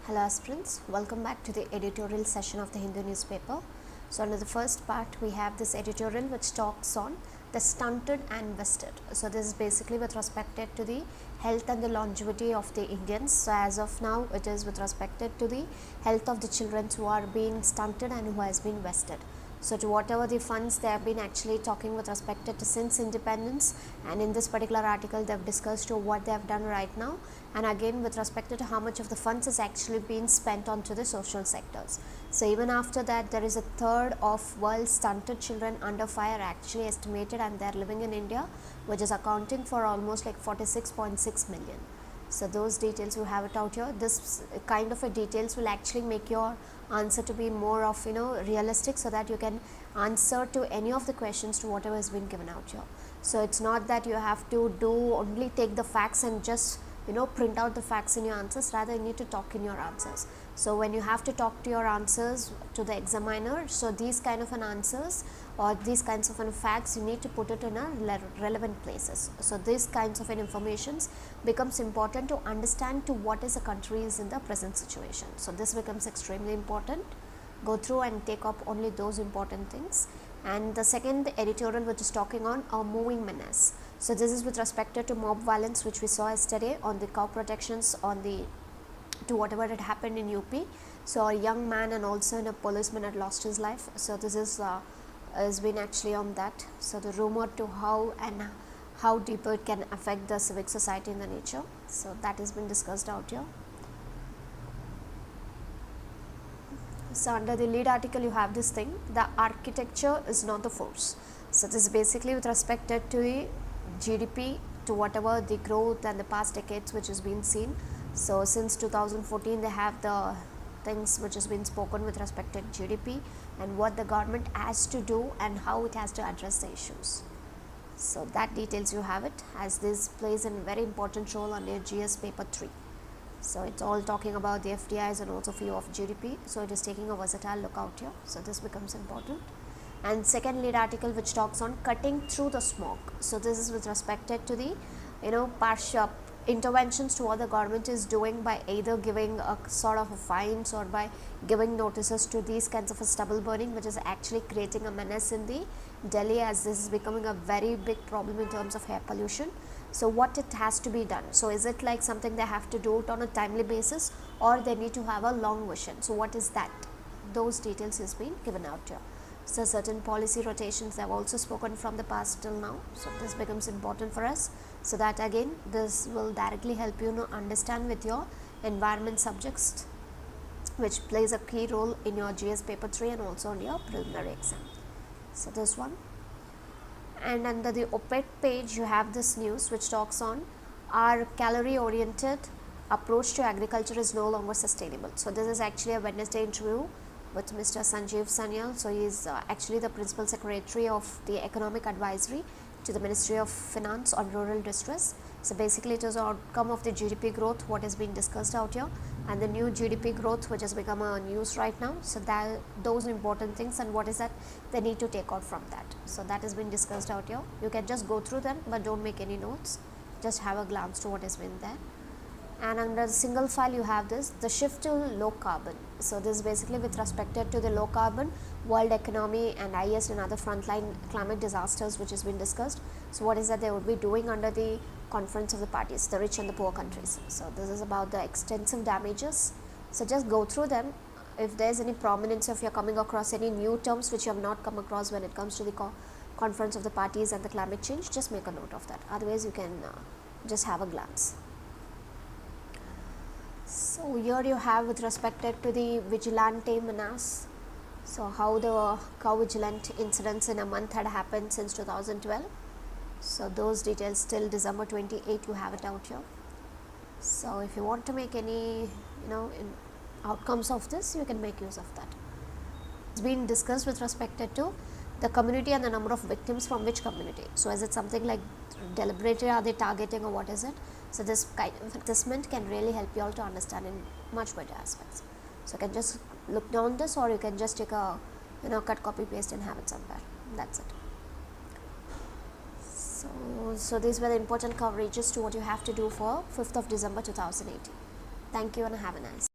Hello aspirants, welcome back to the editorial session of the Hindu newspaper. So under the first part we have this editorial which talks on the stunted and vested. So this is basically with respect to the health and the longevity of the Indians. So as of now it is with respect to the health of the children who are being stunted and who has been vested. So to whatever the funds they have been actually talking with respect to since independence, and in this particular article they have discussed to what they have done right now, and again with respect to how much of the funds is actually being spent onto the social sectors. So even after that there is a third of world's stunted children under 5 are actually estimated and they are living in India, which is accounting for almost like 46.6 million. So those details you have it out here. This kind of a details will actually make your answer to be more of realistic, so that you can answer to any of the questions to whatever has been given out here. So it's not that you have to do only take the facts and just print out the facts in your answers, rather you need to talk in your answers. So when you have to talk to your answers to the examiner, so these kind of an answers or these kinds of an facts you need to put it in a relevant places. So these kinds of an informations becomes important to understand to what is the country is in the present situation. So this becomes extremely important. Go through and take up only those important things. And the second editorial which is talking on a moving menace. So this is with respect to mob violence which we saw yesterday on the cow protections on the to whatever had happened in UP. So a young man and also a policeman had lost his life. So this is has been actually on that. So the rumor to how deeper it can affect the civic society in the nature. So that has been discussed out here. So under the lead article you have this thing, the architecture is not the force. So this is basically with respect to the GDP, to whatever the growth and the past decades which has been seen. So since 2014 they have the things which has been spoken with respect to GDP and what the government has to do and how it has to address the issues. So that details you have it, as this plays a very important role on your GS paper 3. So it's all talking about the FDIs and also few of GDP. So it is taking a versatile look out here. So this becomes important. And second lead article which talks on cutting through the smoke. So this is with respect to the partial interventions to what the government is doing by either giving a sort of a fines or by giving notices to these kinds of a stubble burning, which is actually creating a menace in the Delhi, as this is becoming a very big problem in terms of air pollution. So what it has to be done? So is it like something they have to do it on a timely basis, or they need to have a long vision? So what is that? Those details is being given out here. So certain policy rotations they have also spoken from the past till now. So this becomes important for us, so that again this will directly help you understand with your environment subjects, which plays a key role in your GS paper 3 and also on your preliminary exam. So this one. And under the op-ed page you have this news which talks on our calorie oriented approach to agriculture is no longer sustainable. So this is actually a Wednesday interview with Mr. Sanjeev Sanyal. So he is actually the principal secretary of the economic advisory to the Ministry of Finance on rural distress. So basically it is an outcome of the GDP growth what is being discussed out here, and the new GDP growth which has become a news right now. So that those important things, and what is that they need to take out from that. So that has been discussed out here. You can just go through them but don't make any notes, just have a glance to what has been there. And under the single file you have this, the shift to low carbon. So this is basically with respect to the low carbon, world economy and IS and other frontline climate disasters which has been discussed. So what is that they would be doing under the conference of the parties, the rich and the poor countries. So this is about the extensive damages. So just go through them. If there is any prominence, if you are coming across any new terms which you have not come across when it comes to the conference of the parties and the climate change, just make a note of that. Otherwise you can just have a glance. So here you have with respect to the vigilante menace. So how the cow vigilant incidents in a month had happened since 2012. So those details till December 28 you have it out here. So if you want to make any outcomes of this, you can make use of that. It's been discussed with respect to the community and the number of victims from which community. So is it something like deliberately are they targeting, or what is it? So this kind of assessment can really help you all to understand in much better aspects. So you can just look down this, or you can just take a cut, copy, paste and have it somewhere. That's it. So these were the important coverages to what you have to do for 5th of December 2018. Thank you and have a nice day.